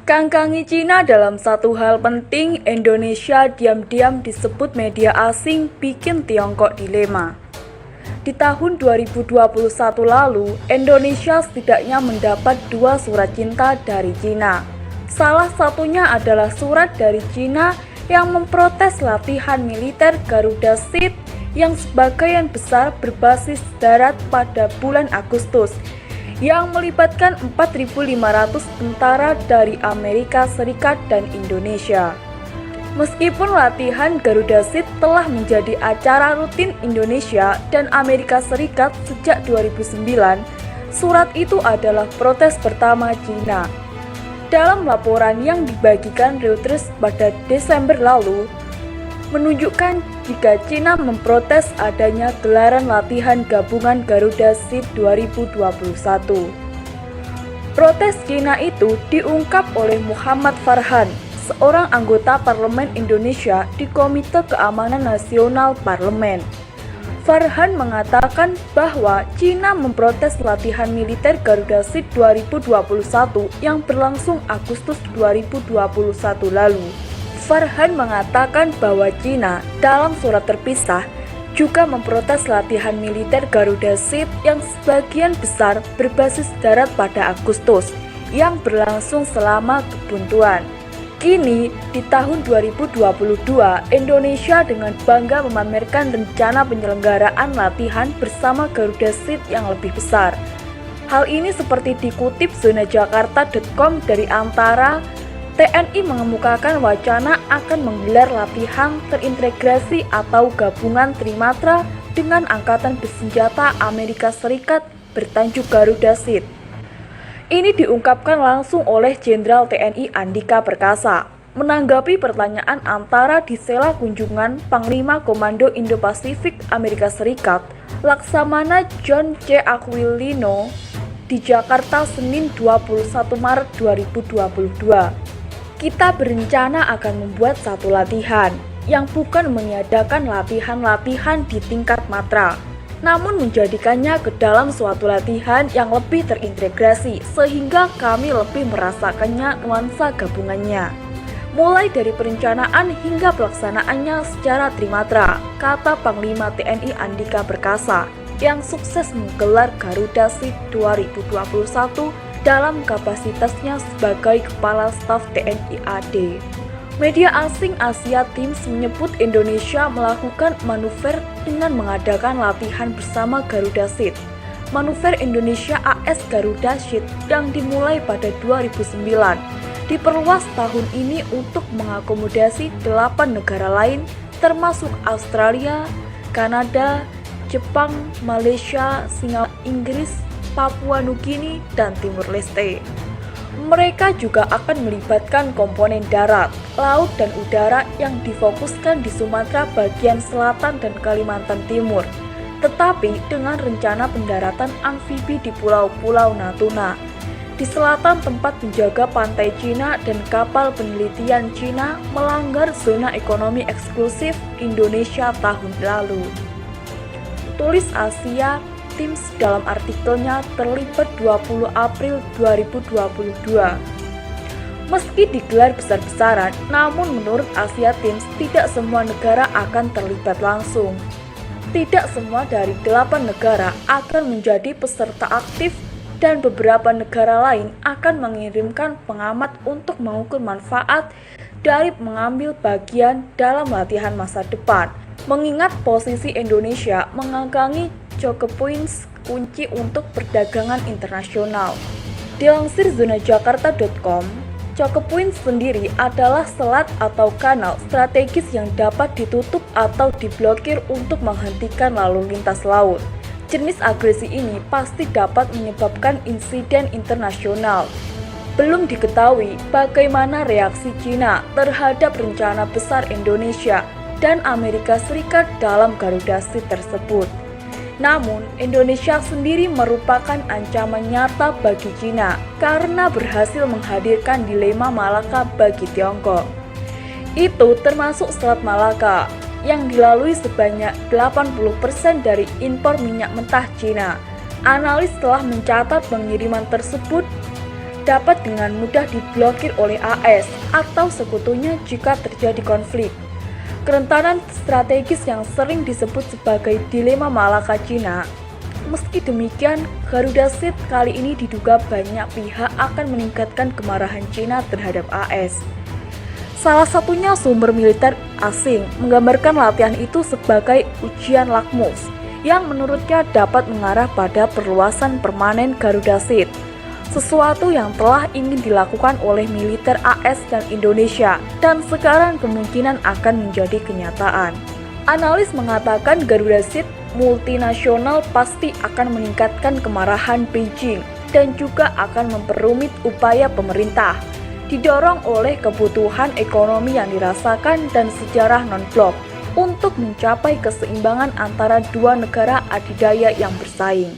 Kangkangi Cina dalam satu hal penting, Indonesia diam-diam disebut media asing bikin Tiongkok dilema. Di tahun 2021 lalu, Indonesia setidaknya mendapat 2 surat cinta dari Cina. Salah satunya adalah surat dari Cina yang memprotes latihan militer Garuda Shield yang sebagian besar berbasis darat pada bulan Agustus, yang melibatkan 4.500 tentara dari Amerika Serikat dan Indonesia. Meskipun latihan Garuda Shield telah menjadi acara rutin Indonesia dan Amerika Serikat sejak 2009, surat itu adalah protes pertama Cina. Dalam laporan yang dibagikan Reuters pada Desember lalu, menunjukkan jika Cina memprotes adanya gelaran latihan gabungan Garuda Shield 2021. Protes Cina itu diungkap oleh Muhammad Farhan, seorang anggota Parlemen Indonesia di Komite Keamanan Nasional Parlemen. Farhan mengatakan bahwa Cina memprotes latihan militer Garuda Shield 2021 yang berlangsung Agustus 2021 lalu. Farhan mengatakan bahwa Cina dalam surat terpisah juga memprotes latihan militer Garuda Shield yang sebagian besar berbasis darat pada Agustus yang berlangsung selama kebuntuan. Kini, di tahun 2022, Indonesia dengan bangga memamerkan rencana penyelenggaraan latihan bersama Garuda Shield yang lebih besar. Hal ini seperti dikutip zonajakarta.com dari Antara. TNI mengemukakan wacana akan menggelar latihan terintegrasi atau gabungan Trimatra dengan Angkatan Bersenjata Amerika Serikat bertajuk Garuda Shield. Ini diungkapkan langsung oleh Jenderal TNI Andika Perkasa menanggapi pertanyaan Antara di sela kunjungan Panglima Komando Indo-Pasifik Amerika Serikat Laksamana John C. Aquilino di Jakarta Senin 21 Maret 2022. Kita berencana akan membuat satu latihan yang bukan meniadakan latihan-latihan di tingkat matra, namun menjadikannya ke dalam suatu latihan yang lebih terintegrasi sehingga kami lebih merasakannya nuansa gabungannya. Mulai dari perencanaan hingga pelaksanaannya secara trimatra, kata Panglima TNI Andika Perkasa yang sukses menggelar Garuda Shield 2021 dalam kapasitasnya sebagai Kepala Staf TNI AD. Media asing Asia Times menyebut Indonesia melakukan manuver dengan mengadakan latihan bersama Garuda Shield. Manuver Indonesia AS Garuda Shield yang dimulai pada 2009 diperluas tahun ini untuk mengakomodasi 8 negara lain termasuk Australia, Kanada, Jepang, Malaysia, Singapura, Inggris, Papua Nugini, dan Timur Leste. Mereka juga akan melibatkan komponen darat, laut, dan udara yang difokuskan di Sumatera bagian selatan dan Kalimantan Timur, tetapi dengan rencana pendaratan amfibi di pulau-pulau Natuna, di selatan tempat menjaga pantai Cina dan kapal penelitian Cina melanggar zona ekonomi eksklusif Indonesia tahun lalu. Tulis Asia Times dalam artikelnya terlibat 20 April 2022. Meski digelar besar-besaran, namun menurut Asia Times tidak semua negara akan terlibat langsung. Tidak semua dari 8 negara akan menjadi peserta aktif dan beberapa negara lain akan mengirimkan pengamat untuk mengukur manfaat dari mengambil bagian dalam latihan masa depan. Mengingat posisi Indonesia mengangkangi choke points kunci untuk perdagangan internasional. Dilansir zonajakarta.com, choke points sendiri adalah selat atau kanal strategis yang dapat ditutup atau diblokir untuk menghentikan lalu lintas laut. Jenis agresi ini pasti dapat menyebabkan insiden internasional. Belum diketahui bagaimana reaksi China terhadap rencana besar Indonesia dan Amerika Serikat dalam Garuda Shield tersebut. Namun, Indonesia sendiri merupakan ancaman nyata bagi China karena berhasil menghadirkan dilema Malaka bagi Tiongkok. Itu termasuk Selat Malaka yang dilalui sebanyak 80% dari impor minyak mentah China. Analis telah mencatat pengiriman tersebut dapat dengan mudah diblokir oleh AS atau sekutunya jika terjadi konflik. Kerentanan strategis yang sering disebut sebagai dilema Malaka Cina. Meski demikian, Garuda Shield kali ini diduga banyak pihak akan meningkatkan kemarahan China terhadap AS. Salah satunya sumber militer asing menggambarkan latihan itu sebagai ujian lakmus yang menurutnya dapat mengarah pada perluasan permanen Garuda Shield. Sesuatu yang telah ingin dilakukan oleh militer AS dan Indonesia dan sekarang kemungkinan akan menjadi kenyataan. Analis mengatakan Garuda Shield multinasional pasti akan meningkatkan kemarahan Beijing dan juga akan memperumit upaya pemerintah, didorong oleh kebutuhan ekonomi yang dirasakan dan sejarah non-blok untuk mencapai keseimbangan antara dua negara adidaya yang bersaing.